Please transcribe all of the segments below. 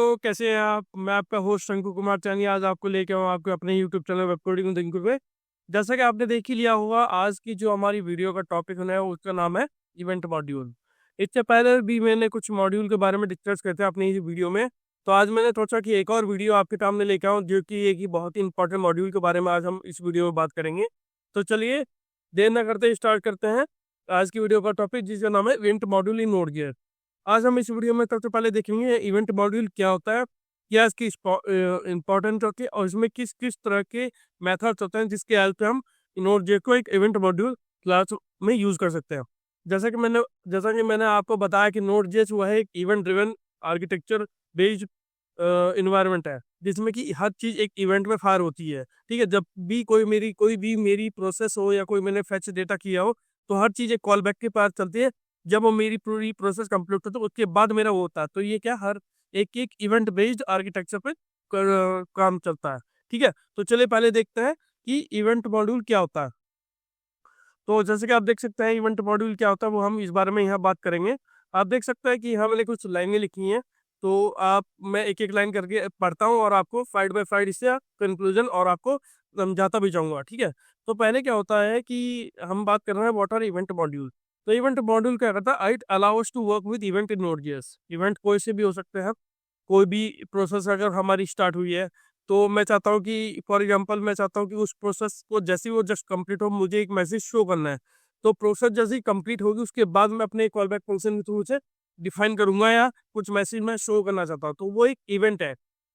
Hello, कैसे हैं आप? मैं आपका होस्ट शंकु कुमार चानी आज आपको लेके आऊँ आपके अपने YouTube channel web coding with Ankur पे। जैसा कि आपने देख ही लिया होगा, आज की जो हमारी वीडियो का टॉपिक होना है उसका नाम है इवेंट मॉड्यूल। इससे पहले भी मैंने कुछ मॉड्यूल के बारे में डिस्कस करते हैं अपनी इस वीडियो में। तो आज मैंने सोचा कि एक और वीडियो आपके सामने लेके आऊँ जो कि एक ही बहुत ही इंपॉर्टेंट मॉड्यूल के बारे में आज हम इस वीडियो में बात करेंगे। तो चलिए देर ना करते स्टार्ट करते हैं आज की वीडियो का टॉपिक, जिसका नाम है इवेंट मॉड्यूल इन नोड। आज हम इस वीडियो में सबसे पहले देखेंगे इवेंट मॉड्यूल क्या होता है, क्या इसकी इम्पोर्टेंट होती है और इसमें किस किस तरह के मेथड्स होते हैं जिसके हेल्प से हम नोड.js को एक इवेंट मॉड्यूल क्लास में यूज कर सकते हैं। जैसा कि मैंने आपको बताया कि नोड.js वह एक event driven architecture based environment है, जिसमें कि हर चीज एक इवेंट में फायर होती है। ठीक है, जब भी कोई भी मेरी प्रोसेस हो या कोई मैंने फेच डेटा किया हो, तो हर चीज एक कॉल बैक के पास चलती है। जब वो मेरी पूरी प्रोसेस कंप्लीट हो तो उसके बाद मेरा वो होता है। तो ये क्या हर एक एक इवेंट बेस्ड आर्किटेक्चर पे काम चलता है। ठीक है, तो चलिए पहले देखते हैं कि इवेंट मॉड्यूल क्या होता है। तो जैसे कि आप देख सकते हैं इवेंट मॉड्यूल क्या होता है, वो हम इस बारे में यहाँ बात करेंगे। आप देख सकते हैं कि यहाँ मैंने कुछ लाइनें लिखी हैं। तो मैं एक एक लाइन करके पढ़ता हूँ और आपको साइड बाय साइड इससे कंक्लूजन और आपको समझाता भी जाऊंगा। ठीक है, तो पहले क्या होता है कि हम बात कर रहे हैं व्हाट आर इवेंट मॉड्यूल। तो इवेंट मॉड्यूल क्या करता है, it allows to work with event in नोड.js। इवेंट कोई से भी हो सकते हैं। कोई भी प्रोसेस अगर हमारी स्टार्ट हुई है, तो मैं चाहता हूँ कि फॉर एग्जांपल मैं चाहता हूँ कि उस प्रोसेस को जैसे ही वो जस्ट कंप्लीट हो मुझे एक मैसेज शो करना है। तो प्रोसेस जैसे ही कंप्लीट होगी उसके बाद मैं अपने कॉल बैक फंक्शन के थ्रू से डिफाइन करूंगा या कुछ मैसेज मैं शो करना चाहता हूँ, तो वो एक इवेंट है।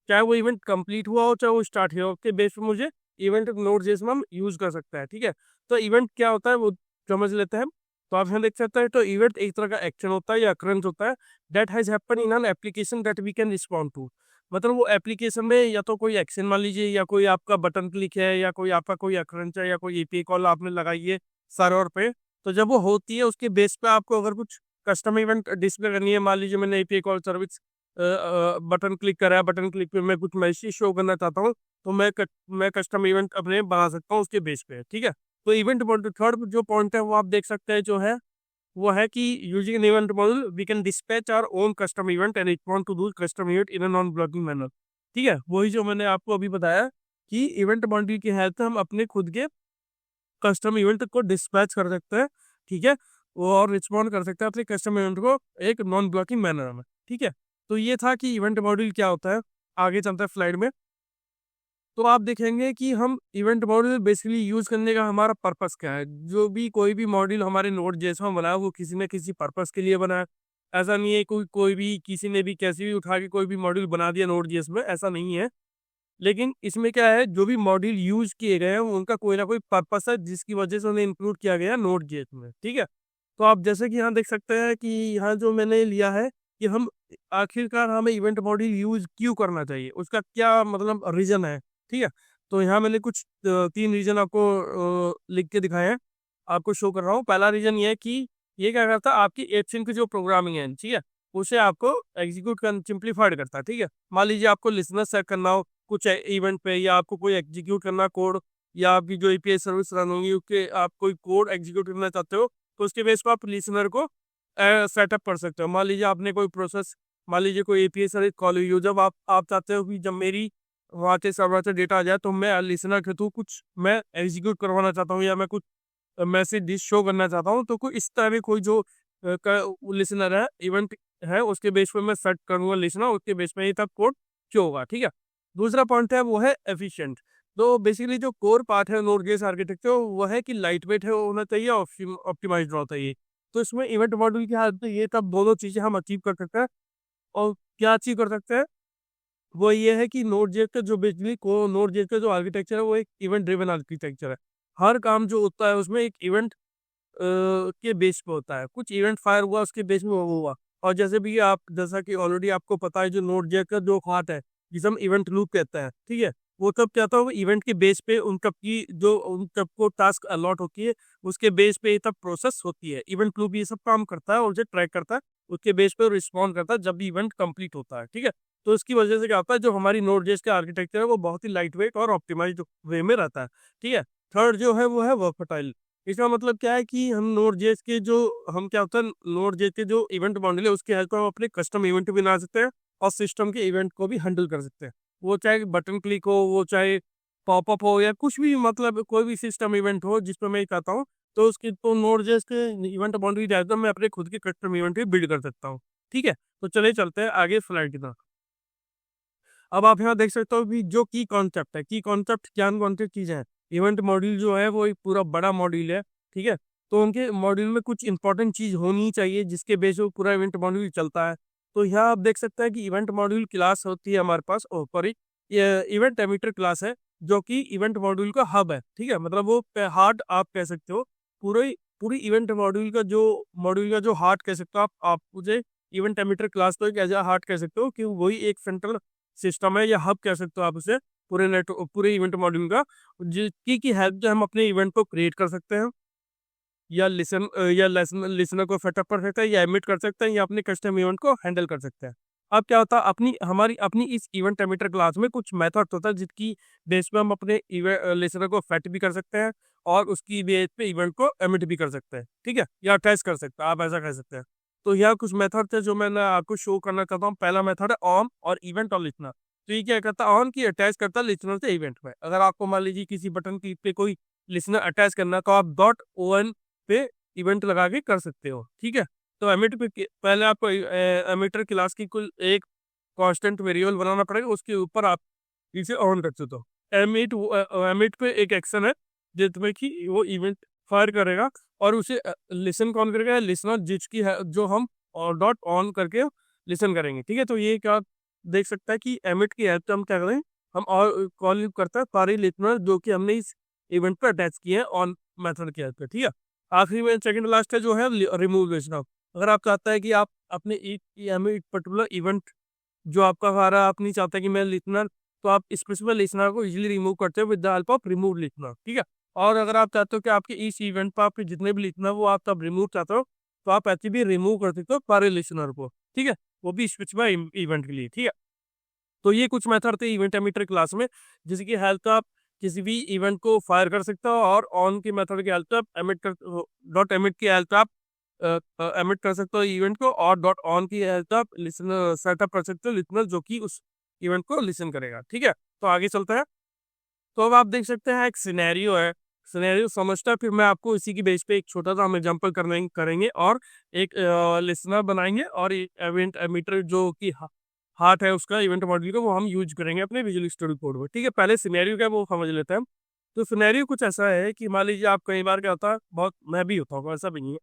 चाहे वो इवेंट कंप्लीट हुआ हो चाहे वो स्टार्ट हुआ हो, उसके बेस पे मुझे इवेंट नोड.js में हम यूज कर सकते हैं। ठीक है, तो इवेंट क्या होता है वो समझ लेते हैं। तो आप यहाँ देख सकते हैं, तो इवेंट एक तरह का एक्शन होता है या अकरेंस होता है that has happen in an application that we can respond to. मतलब वो एप्लीकेशन में या तो कोई एक्शन मान लीजिए, या कोई आपका बटन क्लिक है, या कोई आपका कोई अकरेंस है, या कोई एपीआई कॉल आपने लगाई है सर्वर पे। तो जब वो होती है उसके बेस पे आपको अगर कुछ कस्टम इवेंट डिस्प्ले करनी है, मान लीजिए मैंने API call service button click करा है, बटन क्लिक पे मैं कुछ मैसेज शो करना चाहता हूँ, तो मैं कस्टम इवेंट अपने बना सकता हूँ उसके बेस पे। ठीक है, तो इवेंट थर्ड जो पॉइंट है वो आप देख सकते हैं जो है वो है कि using an event module we can dispatch our own custom event and respond to those custom event in a non blocking manner. ठीक है, वही जो मैंने आपको अभी बताया कि इवेंट मॉड्यूल की हेल्प से हम अपने खुद के कस्टम इवेंट को डिस्पैच कर सकते हैं। ठीक है, और रिस्पॉन्ड कर सकते हैं अपने कस्टम इवेंट को एक नॉन ब्लॉकिंग मैनर में। ठीक है, तो ये था कि इवेंट मॉड्यूल क्या होता है। आगे चलता है स्लाइड में। तो आप देखेंगे कि हम इवेंट मॉड्यूल बेसिकली यूज करने का हमारा पर्पस क्या है। जो भी कोई भी मॉड्यूल हमारे नोड जैसा बना है वो किसी न किसी पर्पस के लिए बना है। ऐसा नहीं है कोई कोई भी किसी ने भी कैसे भी उठा के कोई भी मॉड्यूल बना दिया नोड जेएस में, ऐसा नहीं है। लेकिन इसमें क्या है, जो भी मॉड्यूल यूज किए गए हैं उनका कोई ना कोई पर्पस है जिसकी वजह से उन्हें इंक्लूड किया गया नोड जेएस में। ठीक है, तो आप जैसे कि यहाँ देख सकते हैं कि यहाँ जो मैंने लिया है कि हम आखिरकार हमें इवेंट मॉड्यूल यूज क्यों करना चाहिए, उसका क्या मतलब रीजन है। ठीक है, तो यहाँ मैंने कुछ 3 रीजन आपको लिख के दिखाए हैं, आपको शो कर रहा हूँ। पहला रीजन ये है कि ये क्या करता है, आपकी एप्सन की जो प्रोग्रामिंग है, ठीक है, उसे आपको एग्जीक्यूट कर सिंप्लीफाइड करता है। ठीक है, मान लीजिए आपको लिसनर सेट करना हो कुछ इवेंट पे, या आपको कोई एग्जीक्यूट करना कोड, या आपकी जो एपीआई सर्विस रन होगी उसके आप कोई कोड एग्जीक्यूट करना चाहते हो, तो उसके बेस पर आप लिसनर को सेटअप कर सकते हो। मान लीजिए आपने कोई प्रोसेस, मान लीजिए कोई एपीआई सर्विस कॉल हुई हो, जब आप चाहते हो कि जब मेरी वहाँ से सर्वर से डेटा आ जाए तो मैं लिसनर के थ्रू कुछ मैं एग्जीक्यूट करवाना चाहता हूँ, या मैं कुछ मैसेज डिश शो करना चाहता हूँ, तो कोई इस तरह कोई जो लिसनर है इवेंट है उसके बेस पे मैं सेट करूंगा लिसनर, उसके बेस पे ही तब कोड शो होगा। ठीक है, दूसरा पॉइंट है वो है एफिशिएंट। तो बेसिकली जो कोर पार्ट है नोड.js आर्किटेक्चर वो है कि लाइट वेट है होना चाहिए, ऑप्टिमाइज होना चाहिए। तो इसमें इवेंट मॉड्यूल की हालत में ये तब दोनों चीजें हम अचीव कर सकते हैं। और क्या अचीव कर सकते हैं, वो ये है कि नोड.js का जो बेसिकली को नोड.js का जो आर्किटेक्चर है वो एक इवेंट ड्रिवन आर्किटेक्चर है। हर काम जो होता है उसमें एक इवेंट के बेस पे होता है। कुछ इवेंट फायर हुआ उसके बेस में वो हुआ। और जैसे भी आप जैसा कि ऑलरेडी आपको पता है जो नोड.js का जो पार्ट है जिसे हम इवेंट लूप कहते हैं, ठीक है, वो तब क्या होता है, वो इवेंट के बेस पे उन तब की जो उन सबको टास्क अलॉट होती है उसके बेस पे ये तब प्रोसेस होती है। इवेंट लूप ये सब काम करता है और उसे ट्रैक करता है, उसके बेस पे रिस्पॉन्ड करता है जब भी इवेंट कंप्लीट होता है। ठीक है, तो इसकी वजह से क्या होता है, जो हमारी नोड.js का आर्किटेक्चर है वो बहुत ही लाइट वेट और ऑप्टिमाइज्ड वे में रहता है। ठीक है, थर्ड जो है वो है वर्सटाइल। इसका मतलब क्या है कि हम नोड.js के जो हम क्या होता है नोड.js के जो इवेंट मॉडल है उसके हेल्प से हम अपने कस्टम इवेंट भी बना सकते हैं और सिस्टम के इवेंट को भी हैंडल कर सकते हैं। वो चाहे बटन क्लिक हो, वो चाहे पॉपअप हो, या कुछ भी, मतलब कोई भी सिस्टम इवेंट हो जिसमें मैं कहता हूँ, तो उसकी तो नोड जेएस के इवेंट बाउंड्री डायग्राम मैं अपने खुद के कस्टम इवेंट भी बिल्ड कर सकता हूँ। ठीक है, तो चलिए चलते हैं आगे स्लाइड की तरफ। अब आप यहाँ देख सकते हो भी जो की कॉन्सेप्ट है, की कॉन्सेप्ट क्या कौन सी चीजें हैं। इवेंट मॉड्यूल जो है वो एक पूरा बड़ा मॉड्यूल है। ठीक है, तो उनके मॉड्यूल में कुछ इंपॉर्टेंट चीज होनी चाहिए जिसके बेस पे पूरा इवेंट मॉड्यूल चलता है। तो यहाँ आप देख सकते हैं कि इवेंट मॉड्यूल क्लास होती है हमारे पास, सॉरी, इवेंट एमिटर क्लास है, जो कि इवेंट मॉड्यूल का हब है। ठीक है, मतलब वो हार्ट आप कह सकते हो, पूरे पूरी इवेंट मॉड्यूल का जो हार्ट कह सकते हो आप मुझे इवेंट एमिटर क्लास को एक एज हार्ट कह सकते हो, कि वही एक सेंट्रल सिस्टम है या हब कह सकते हो आप उसे, पूरे इवेंट मॉड्यूल का, जिसकी हेल्प से हम अपने इवेंट को क्रिएट कर सकते हैं, या लिसनर को सेटअप कर सकते हैं, या एमिट कर सकते हैं, या अपने कस्टम इवेंट को हैंडल कर सकते हैं। अब क्या होता है, अपनी इस इवेंट एमिटर क्लास में कुछ मेथड होता है जिसकी बेस पे हम अपने लिसनर को फेट भी कर सकते हैं, और उसकी बेस पे इवेंट को एमिट भी कर सकते हैं। ठीक है, या टेस्ट कर सकते हैं, आप ऐसा कह सकते हैं। तो यह कुछ मेथड थे जो मैंने आपको शो करना चाहता हूँ। पहला मेथड है ऑन और इवेंट और लिसनर। तो ये क्या करता है, ऑन की अटैच करता है लिसनर से इवेंट में। अगर आपको मान लीजिए किसी बटन क्लिक पे कोई लिसनर अटैच करना है, तो आप .on पे इवेंट लगा के कर सकते हो। ठीक है, तो एमिट पे पहले आपको एमिटर क्लास की कुल एक कांस्टेंट वेरिएबल बनाना पड़ेगा, उसके ऊपर आप इसे ऑन कर सकते हो। एमिट पे एक एक्शन है जिसमें कि वो इवेंट फायर करेगा, और उसे लिसन कौन करेगा, लिसनर जिसकी है, जो हम .on करके लिसन करेंगे। ठीक है, तो ये क्या देख सकता है कि एमिट की हेल्प से हम क्या करें, हम और कॉल करता है सारे लिसनर जो कि हमने इस इवेंट पर अटैच किए हैं ऑन मेथड की हेल्प से। ठीक है, आखिरी में सेकंड लास्ट है जो है रिमूव लिसनर। अगर आप चाहता है कि आप अपने एक पर्टिकुलर इवेंट जो आपका आ रहा है, आप नहीं चाहते कि मैं लिसनर, तो आप स्पेसिफिक लिसनर को इजीली रिमूव करते हो with the help of remove listener. ठीक है, और अगर आप चाहते हो कि आपके इस इवेंट पर आपके जितने भी लिसनर वो आप सब रिमूव चाहते हो, तो आप ऐसे भी रिमूव कर सकते हो सारे लिसनर को। ठीक है, वो भी स्पेसिफिक इवेंट के लिए। ठीक है, तो ये कुछ मेथड थे इवेंट एमिटर क्लास में, जिसकी हेल्प आप किसी भी इवेंट को फायर कर सकते हो, और ऑन की मेथड की हेल्प से आप एमिट की हेल्प से आप एमिट कर सकते हो इवेंट को, और .on की हेल्प से आप लिसनर सेटअप कर सकते हो लिसनर जो कि उस इवेंट को लिसन करेगा। ठीक है, तो आगे चलते हैं। तो अब आप देख सकते हैं एक सिनेरियो है, सिनेरियो समझता है, फिर मैं आपको इसी की बेस पे एक छोटा सा हम एग्जाम्पल करेंगे, और एक लिसनर बनाएंगे, और इवेंट एमिटर जो कि हार्ट है उसका इवेंट मॉड्यूल का, वो हम यूज करेंगे अपने विजुअल स्टूडियो कोड में। ठीक है, पहले सिनेरियो क्या है वो समझ लेते हैं हम। तो सिनेरियो कुछ ऐसा है कि मान लीजिए आप कई बार क्या होता है, बहुत मैं भी होता हूँ, ऐसा भी नहीं है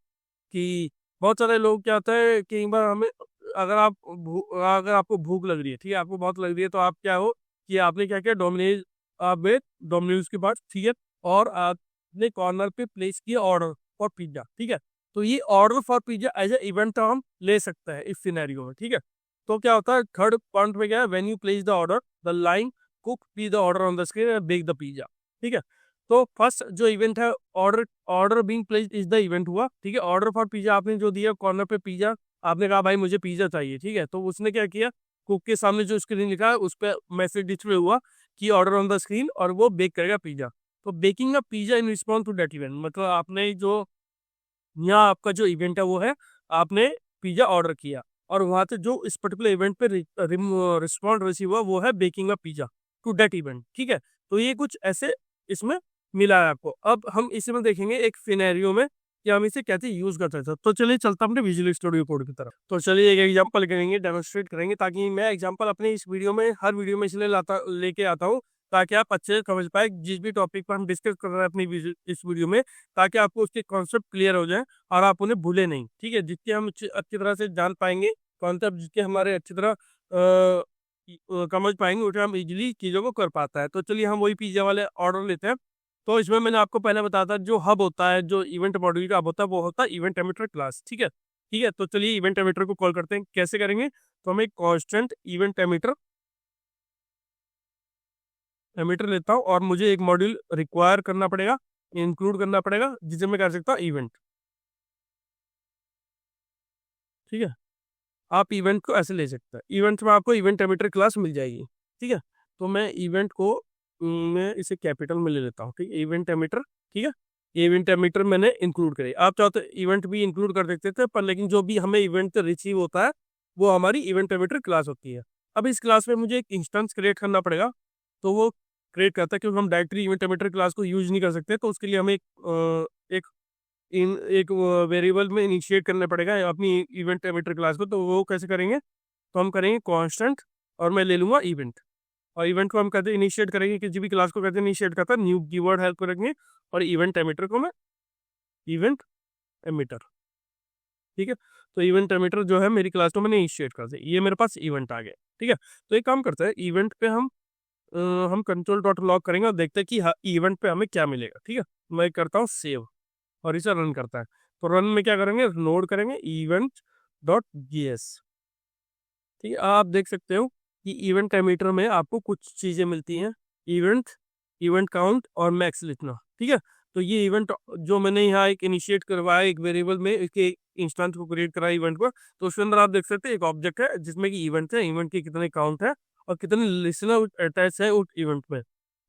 कि बहुत सारे लोग क्या होता है, कई बार हमें, अगर आपको भूख लग रही है, ठीक है, आपको बहुत लग रही है, तो आप क्या हो कि आपने क्या किया, डोमिनोज के पास, ठीक है, और आपने कॉर्नर पे प्लेस किया ऑर्डर फॉर पिज्जा। ठीक है, तो ये order for pizza as a event हम ले सकते हैं इस सिनेरियो में। ठीक है, तो क्या होता है, थर्ड पॉइंट में क्या है, when you place the order the line cook be the order on the screen and bake the pizza. ठीक है, तो फर्स्ट जो इवेंट है, order order being placed is the event हुआ। ठीक है, ऑर्डर फॉर पिज्जा आपने जो दिया कॉर्नर पे पिज्जा, आपने कहा भाई मुझे पिज्जा चाहिए। ठीक है, तो उसने क्या किया, कुक के सामने जो स्क्रीन लिखा है उस पर मैसेज डिस्प्ले हुआ कि ऑर्डर ऑन द स्क्रीन, और वो बेक करेगा पिज्जा। तो baking a pizza in response to that event, मतलब आपने जो यहाँ आपका जो इवेंट है वो है, आपने पिज्जा ऑर्डर किया, और वहां से जो इस पर्टिकुलर इवेंट पे रिस्पॉन्ड रिसीव हुआ वो है baking a pizza to that event. ठीक है, तो ये कुछ ऐसे इसमें मिला है आपको। अब हम इसमें देखेंगे एक सिनेरियो में कि हम इसे कैसे यूज कर सकते हैं। तो चलिए चलता अपने विजुअल स्टूडियो कोड की तरफ। तो चलिए एक एग्जांपल करेंगे, डेमोन्स्ट्रेट करेंगे, ताकि मैं एग्जांपल अपने इस वीडियो में, हर वीडियो में इसलिए लेके आता हूँ ताकि आप अच्छे से समझ पाए जिस भी टॉपिक पर हम डिस्कस कर रहे हैं अपनी इस वीडियो में, ताकि आपको उसके कॉन्सेप्ट क्लियर हो जाए और आप उन्हें भूले नहीं। ठीक है, जिसके हम अच्छी तरह से जान पाएंगे कॉन्सेप्ट, जिसके हमारे अच्छी तरह समझ पाएंगे, उसे हम इजीली चीज़ों को कर पाता है। तो चलिए हम वही पिज्जा वाले ऑर्डर लेते हैं। तो इसमें मैंने आपको पहले बताया था, जो हब होता है, जो इवेंट मॉड्यूल का हब होता है, वो होता है इवेंट एमिटर क्लास। ठीक है, ठीक है, तो चलिए इवेंट एमिटर को कॉल करते हैं। कैसे करेंगे, तो हम एक कॉन्स्टेंट इवेंट एमिटर लेता हूँ, और मुझे एक मॉड्यूल रिक्वायर करना पड़ेगा, इंक्लूड करना पड़ेगा, जिसे मैं कर सकता हूँ इवेंट। ठीक है, आप इवेंट को ऐसे ले सकते हैं, इवेंट में आपको इवेंट एमिटर क्लास मिल जाएगी। ठीक है, तो मैं इवेंट को मैं इसे कैपिटल में ले लेता हूँ। ठीक है, इवेंट एमिटर। ठीक है, इवेंट एमिटर मैंने इंक्लूड करे, आप चाहो तो इवेंट भी इंक्लूड कर देते थे, पर लेकिन जो भी हमें इवेंट रिसीव होता है वो हमारी इवेंट एमिटर क्लास होती है। अब इस क्लास में मुझे एक इंस्टेंस क्रिएट करना पड़ेगा, तो वो क्रिएट करता है, क्योंकि हम डायरेक्टली इवेंट एमिटर क्लास को यूज नहीं कर सकते, तो उसके लिए हमें एक वेरिएबल में इनिशिएट करना पड़ेगा अपनी इवेंट एमिटर क्लास को। तो वो कैसे करेंगे, तो हम करेंगे कांस्टेंट और मैं ले लूंगा इवेंट, और इवेंट को हम कहते हैं इनिशिएट करेंगे, किसी भी क्लास को कहते हैं इनिशिएट करता है, न्यू कीवर्ड हेल्प करेंगे, और इवेंट एमिटर को मैं इवेंट एमिटर, ठीक है। तो इवेंट एमिटर जो है मेरी क्लास को मैंने इनिशिएट कर दिया, ये मेरे पास इवेंट आ गया, ठीक है। तो एक काम करते हैं, इवेंट पे हम कंट्रोल डॉट लॉग करेंगे और देखते हैं कि इवेंट पे हमें क्या मिलेगा, ठीक है। मैं करता हूँ सेव और इसे रन करता है। तो रन में क्या करेंगे, नोड करेंगे इवेंट डॉट जीएस, ठीक है। आप देख सकते हो कि इवेंट एमीटर में आपको कुछ चीजें मिलती हैं, इवेंट, इवेंट काउंट और मैक्स लिखना, ठीक है। तो ये इवेंट जो मैंने यहाँ एक इनिशिएट करवाया एक वेरिएबल में, एक इंस्टेंस को क्रिएट करा इवेंट को, तो उसके अंदर आप देख सकते हैं एक ऑब्जेक्ट है जिसमें कि इवेंट है, इवेंट के कितने काउंट है और कितने लिसनर अटैच है उस इवेंट में,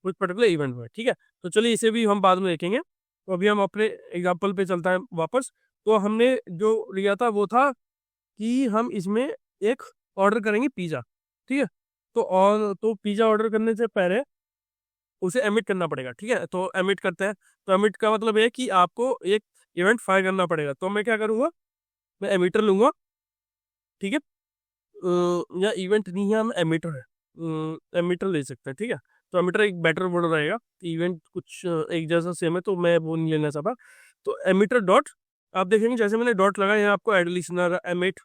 उस पर्टिकुलर इवेंट में, ठीक है। तो चलिए इसे भी हम बाद में देखेंगे। तो अभी हम अपने एग्जाम्पल पे चलता है वापस। तो हमने जो लिया था वो था कि हम इसमें एक ऑर्डर करेंगे पिज़्ज़ा, ठीक है। तो पिज़्ज़ा ऑर्डर करने से पहले उसे एमिट करना पड़ेगा, ठीक है। तो एमिट करते हैं, तो एमिट का मतलब है कि आपको एक इवेंट फायर करना पड़ेगा। तो मैं क्या करूँगा, मैं एमिटर लूंगा, ठीक है। या इवेंट नहीं है, हम एमिटर है, एमिटर ले सकते हैं, ठीक है। तो एमिटर एक बेटर वर्ड रहेगा, इवेंट कुछ एक जैसा सेम है, तो मैं वो नहीं लेना चाहता। तो एमिटर डॉट, आप देखेंगे जैसे मैंने डॉट लगाया यहाँ आपको एड लिसनर एमिट,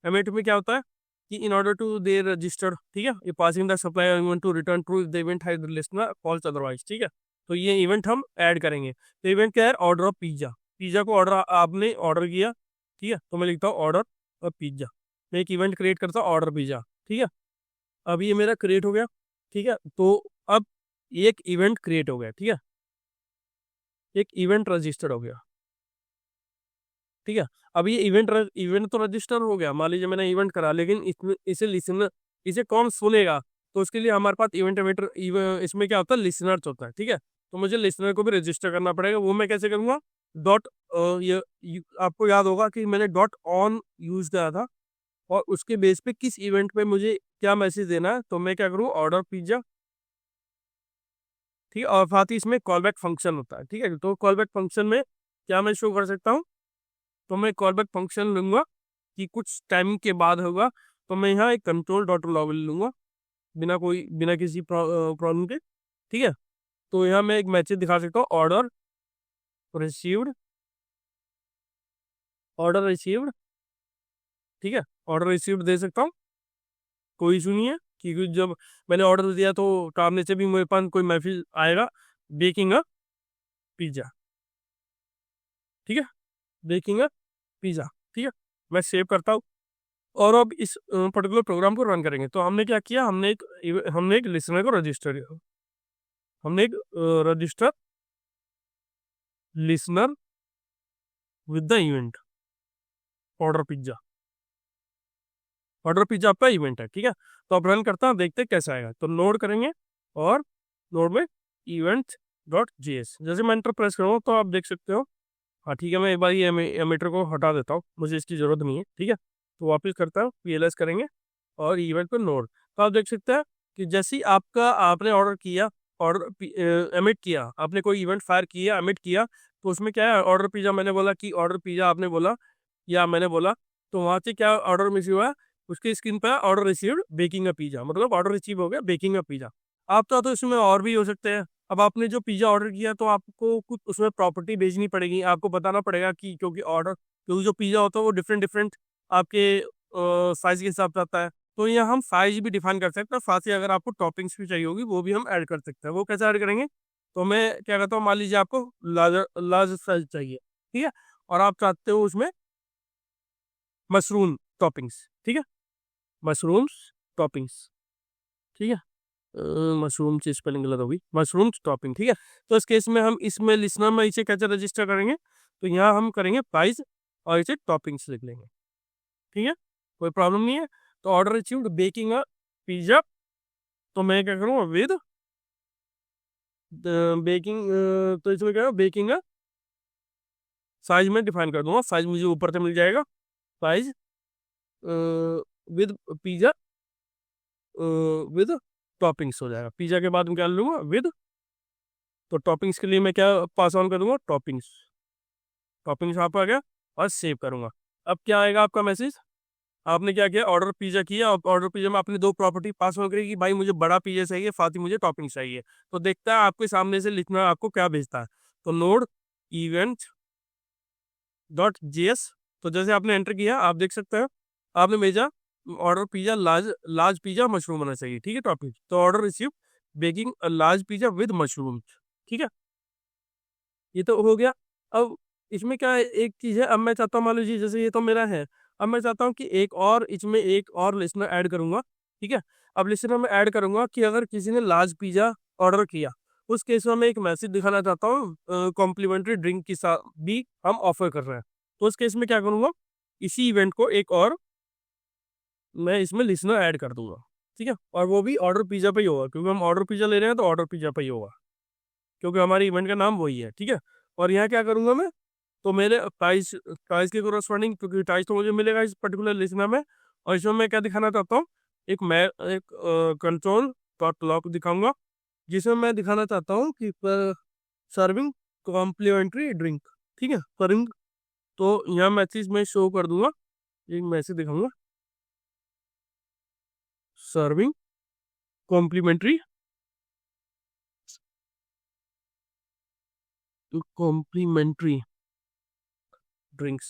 एमिट में क्या होता है कि in order to they registered, ठीक है, ये passing the supplier event to return true if the event has listener false otherwise, ठीक है। तो ये इवेंट हम ऐड करेंगे। तो इवेंट क्या है, ऑर्डर ऑफ पिज्जा, पिज्जा को ऑर्डर आपने ऑर्डर किया, ठीक है। तो मैं लिखता हूँ ऑर्डर ऑफ पिज्जा, मैं एक इवेंट क्रिएट करता हूँ ऑर्डर पिज्जा, ठीक है। अब ये मेरा क्रिएट हो गया, ठीक है। तो अब एक इवेंट क्रिएट हो गया, ठीक है, एक इवेंट रजिस्टर्ड हो गया, ठीक है। अब ये इवेंट तो रजिस्टर हो गया, मान लीजिए मैंने इवेंट करा, लेकिन इसमें इसे लिसनर, इसे कौन सुनेगा, तो उसके लिए हमारे पास इवेंट एमिटर इसमें क्या होता है, लिसनर्स होता है, ठीक है। तो मुझे लिसनर को भी रजिस्टर करना पड़ेगा, वो मैं कैसे करूँगा, डॉट आपको याद होगा कि मैंने डॉट ऑन यूज किया था, और उसके बेस पे किस इवेंट पे मुझे क्या मैसेज देना है, तो मैं क्या करूँ, ऑर्डर पिज्जा, ठीक है। और साथ ही इसमें कॉल बैक फंक्शन होता है, ठीक है। तो कॉल बैक फंक्शन में क्या मैं शो कर सकता हूँ, तो मैं कॉल बैक फंक्शन लूंगा कि कुछ टाइमिंग के बाद होगा, तो मैं यहाँ एक कंट्रोल डॉट लॉग लूंगा, बिना किसी प्रॉब्लम के, ठीक है। तो यहाँ मैं एक मैसेज दिखा सकता हूँ, ऑर्डर रिसीव्ड, ऑर्डर रिसीव्ड, ठीक है, ऑर्डर रिसीव्ड दे सकता हूँ, कोई इशू नहीं है, क्योंकि जब मैंने ऑर्डर दिया तो सामने से भी मेरे पास कोई मैसेज आएगा, बेकिंग अ पिज्जा, ठीक है, बेकिंग अ पिज्जा, ठीक है। मैं सेव करता हूँ, और अब इस पर्टिकुलर प्रोग्राम को रन करेंगे। तो हमने क्या किया, हमने एक लिसनर को रजिस्टर किया, हमने एक register listener with the event order pizza, order pizza आपका इवेंट है, ठीक है। तो अब रन करता हूँ, देखते हैं कैसा आएगा। तो नोड करेंगे, और नोड में इवेंट डॉट जेएस, जैसे मैं एंटर प्रेस करूँगा तो आप देख सकते हो, हाँ ठीक है। मैं एक बार ये एमीटर को हटा देता हूँ, मुझे इसकी जरूरत नहीं है, ठीक है। तो वापस करता हूँ, पीएलएस करेंगे और इवेंट पर नोड। तो आप देख सकते हैं कि जैसे ही आपने ऑर्डर किया, ऑर्डर एमिट किया, आपने कोई इवेंट फायर किया, एमिट किया, तो उसमें क्या है, ऑर्डर पिज्जा, मैंने बोला कि ऑर्डर पिज्जा आपने बोला या मैंने बोला, तो वहाँ से क्या ऑर्डर रिसीव हुआ, उसकी स्क्रीन पर order received baking a pizza, मतलब ऑर्डर रिसीव हो गया बेकिंग अ पिज्जा। आप तो इसमें और भी हो सकते हैं। अब आपने जो पिज्जा ऑर्डर किया, तो आपको कुछ उसमें प्रॉपर्टी भेजनी पड़ेगी, आपको बताना पड़ेगा कि क्योंकि जो पिज्जा होता है वो डिफरेंट डिफरेंट आपके साइज के हिसाब से आता है। तो यहाँ हम साइज भी डिफाइन कर सकते हैं, साथ ही अगर आपको टॉपिंग्स भी चाहिए होगी वो भी हम ऐड कर सकते हैं। वो कैसे ऐड करेंगे, तो मैं क्या कहता हूँ, मान लीजिए आपको लार्ज साइज चाहिए, ठीक है, और आप चाहते हो उसमें मशरूम टॉपिंग्स, ठीक है, मशरूम्स टॉपिंग्स, ठीक है, मशरूम से स्पेलिंग गलत होगी, मशरूम टॉपिंग, ठीक है। तो इस केस में हम इसमें लिसनर में इसे कैसे रजिस्टर करेंगे, तो यहाँ हम करेंगे प्राइस और इसे टॉपिंग्स लिख लेंगे, ठीक है, कोई प्रॉब्लम नहीं है। तो order received baking a pizza, तो मैं क्या करूँगा विद बेकिंग, तो इसमें क्या बेकिंग अ साइज में डिफाइन कर दूंगा, साइज मुझे ऊपर से मिल जाएगा, size with pizza with toppings हो जाएगा। पिज्जा के बाद मैं क्या लूँगा विद, तो टॉपिंग्स के लिए मैं क्या पास ऑन करूँगा टॉपिंग्स, टॉपिंग्स यहाँ पर आ गया और सेव करूँगा। अब क्या आएगा आपका मैसेज, आपने क्या किया ऑर्डर पिज्जा किया, और ऑर्डर पिज्जा में आपने दो प्रॉपर्टी पास ऑन करी कि भाई मुझे बड़ा पिज्जा चाहिए, साथ ही मुझे टॉपिंग्स चाहिए। तो देखता है आपके सामने से लिखना आपको क्या भेजता है, तो नोड इवेंट डॉट जेएस। तो जैसे आपने एंटर किया आप देख सकते हैं आपने भेजा order pizza large pizza mushroom होना चाहिए, ठीक है टॉपिक, तो order receive baking large pizza with mushroom, ठीक है, ये तो हो गया। अब इसमें क्या है, एक चीज है, अब मैं चाहता हूँ मान लीजिए जैसे ये तो मेरा है, अब मैं चाहता हूँ कि एक और इसमें एक और लिसनर ऐड करूंगा, ठीक है। अब लिसनर में ऐड करूंगा कि अगर किसी ने लार्ज पिज्जा ऑर्डर किया, उस केस में मैं एक मैसेज दिखाना चाहता हूँ कॉम्प्लीमेंट्री ड्रिंक के साथ भी हम ऑफर कर रहे हैं। तो उस केस में क्या करूंगा, इसी इवेंट को एक और मैं इसमें लिसनर ऐड कर दूंगा, ठीक है, और वो भी ऑर्डर पिज्जा पे ही होगा, क्योंकि हम ऑर्डर पिज्जा ले रहे हैं तो ऑर्डर पिज्जा पे ही होगा, क्योंकि हमारे इवेंट का नाम वही है, ठीक है। और यहाँ क्या करूंगा मैं, तो मेरे प्राइस प्राइस के कोरस्पॉन्डिंग, क्योंकि प्राइस तो मुझे मिलेगा इस पर्टिकुलर लिसनर में, और इसमें मैं क्या दिखाना चाहता हूँ, एक कंट्रोल डॉट लॉक दिखाऊंगा, जिसमें मैं दिखाना चाहता हूँ कि सर्विंग कॉम्प्लीमेंट्री ड्रिंक, ठीक है, सर्विंग, तो यहाँ मैसेज में शो कर दूंगा, एक मैसेज दिखाऊंगा serving complimentary complimentary drinks,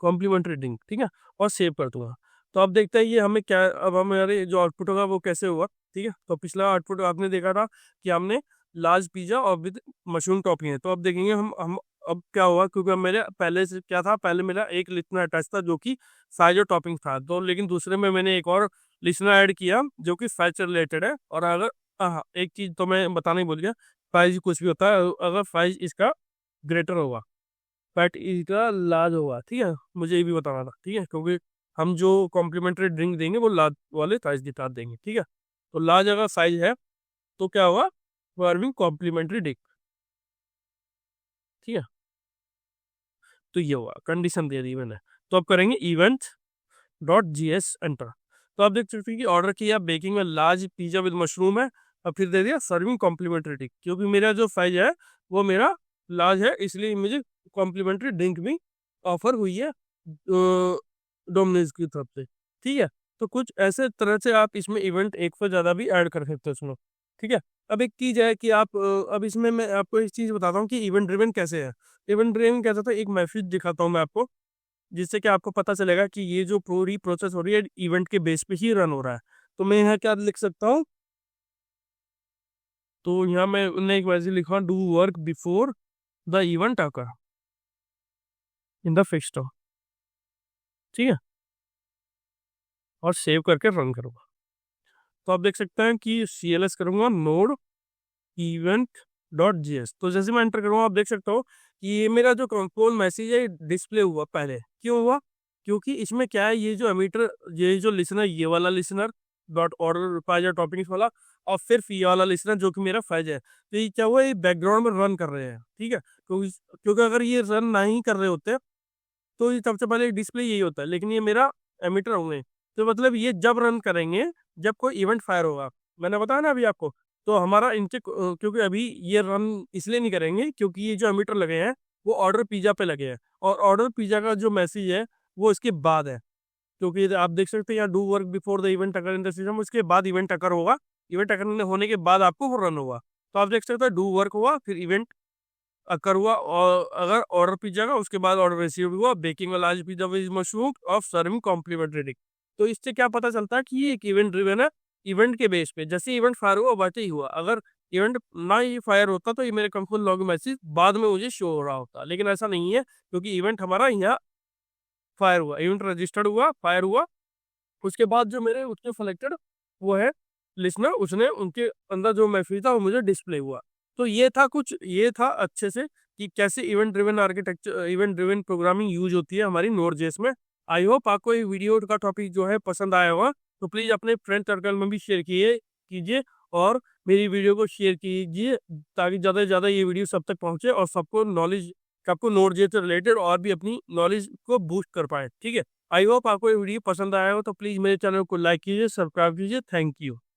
complimentary drink, ठीक है, और सेव कर दूंगा। तो अब देखते हैं ये हमें क्या, अब हमारे जो आउटपुट होगा वो कैसे होगा, ठीक है। तो पिछला आउटपुट आपने देखा था कि हमने लार्ज पिज्जा और विद मशरूम टॉपिंग है, तो अब देखेंगे हम अब क्या हुआ, क्योंकि अब मेरे पहले से क्या था, पहले मेरा एक लिसनर अटैच था जो कि साइज और टॉपिंग था, तो लेकिन दूसरे में मैंने एक और लिसनर ऐड किया जो कि फैच से रिलेटेड है। और अगर हाँ एक चीज तो मैं बताना ही भूल गया, प्राइस कुछ भी होता है, अगर प्राइस इसका ग्रेटर होगा, फैट इसका लार्ज होगा, ठीक है, मुझे ये भी बताना था, ठीक है, क्योंकि हम जो कॉम्प्लीमेंट्री ड्रिंक देंगे वो लार्ज वाले साइज के साथ देंगे, ठीक है। तो लार्ज अगर साइज है तो क्या होगा, सर्विंग कॉम्प्लीमेंट्री ड्रिंक, ठीक है, तो ये हुआ कंडीशन दे दी मैंने। तो अब करेंगे event dot G S enter, तो आप देख सकते हैं कि ऑर्डर किया बेकिंग में लार्ज पिज्जा विद मशरूम है, और फिर दे दिया सर्विंग कॉम्प्लीमेंट्री ड्रिंक, क्योंकि मेरा जो साइज है वो मेरा लार्ज है, इसलिए मुझे कॉम्प्लीमेंट्री ड्रिंक भी ऑफर हुई है डोमिनोज की तरफ से, ठीक है। तो कुछ ऐसे तरह से आप इसमें इवेंट एक से ज्यादा भी ऐड कर सकते हो इसमें, ठीक है। अब एक चीज है कि आप अब इसमें मैं आपको एक चीज बताता हूँ कि इवेंट ड्रिवन कैसे है। इवेंट ड्रिवन कैसा था, एक मैसेज दिखाता हूँ मैं आपको, जिससे कि आपको पता चलेगा कि ये जो पूरी प्रोसेस हो रही है इवेंट के बेस पे ही रन हो रहा है। तो मैं यहाँ क्या लिख सकता हूँ, तो यहाँ मैं एक मैसेज लिखा, do work before the event occur in the fixed, ठीक है, और सेव करके रन करूँगा। तो आप देख सकते हैं कि CLS करूँगा नोड इवेंट डॉट जीएस, तो जैसे मैं एंटर करूँगा आप देख सकते हो कि ये मेरा जो कंट्रोल मैसेज है डिस्प्ले हुआ पहले, क्यों हुआ, क्योंकि इसमें क्या है, ये जो एमीटर, ये जो लिसनर, ये वाला लिसनर डॉट ऑर्डर फाइज टॉपिंग्स वाला, और फिर ये वाला लिसनर जो कि मेरा फाइज है, तो ये क्या हुआ, ये बैकग्राउंड में रन कर रहे हैं, ठीक है, क्योंकि अगर ये रन नहीं कर रहे होते तो ये सबसे पहले डिस्प्ले यही होता है, लेकिन ये मेरा एमीटर होंगे, तो मतलब ये जब रन करेंगे जब कोई इवेंट फायर होगा, मैंने बताया ना अभी आपको। तो हमारा इनचे क्योंकि अभी ये रन इसलिए नहीं करेंगे क्योंकि ये जो एमीटर लगे हैं वो ऑर्डर पिज्जा पे लगे हैं, और ऑर्डर पिज्जा का जो मैसेज है वो इसके बाद है, क्योंकि आप देख सकते हैं यहाँ do work before the event occur in the system, उसके बाद इवेंट अकर होगा, इवेंट अकर होने के बाद आपको वो रन होगा। तो आप देख सकते हैं डू वर्क हुआ, फिर इवेंट अकर हुआ, और अगर ऑर्डर पिज्जा का उसके बाद ऑर्डर रिसीव हुआ, बेकिंग वाला large pizza with mushroom of serving complimentary drink. तो इससे क्या पता चलता है कि ये एक इवेंट ड्रिवन है, इवेंट के बेस पे जैसे इवेंट फायर हुआ वैसे ही हुआ, अगर इवेंट ना ही फायर होता तो ये मेरे कंफर्म लॉग मैसेज बाद में मुझे शो हो रहा होता, लेकिन ऐसा नहीं है, क्योंकि इवेंट हमारा यहाँ फायर हुआ, इवेंट रजिस्टर्ड हुआ, फायर हुआ, उसके बाद जो मेरे उसके सिलेक्टेड वो है लिसनर, उसने उनके अंदर जो मैसेज था वो मुझे डिस्प्ले हुआ। तो ये था कुछ, ये था अच्छे से कि कैसे event driven architecture, event driven programming use होती है हमारी नोड.js में। आई होप आपको ये वीडियो का टॉपिक जो है पसंद आया होगा, तो प्लीज़ अपने फ्रेंड सर्कल में भी शेयर कीजिए, और मेरी वीडियो को शेयर कीजिए, ताकि ज़्यादा से ज़्यादा ये वीडियो सब तक पहुँचे और सबको नॉलेज, सबको नोड.js से रिलेटेड और भी अपनी नॉलेज को बूस्ट कर पाए, ठीक है। आई होप आपको ये वीडियो पसंद आया हो, तो प्लीज़ मेरे चैनल को लाइक कीजिए, सब्सक्राइब कीजिए। Thank you.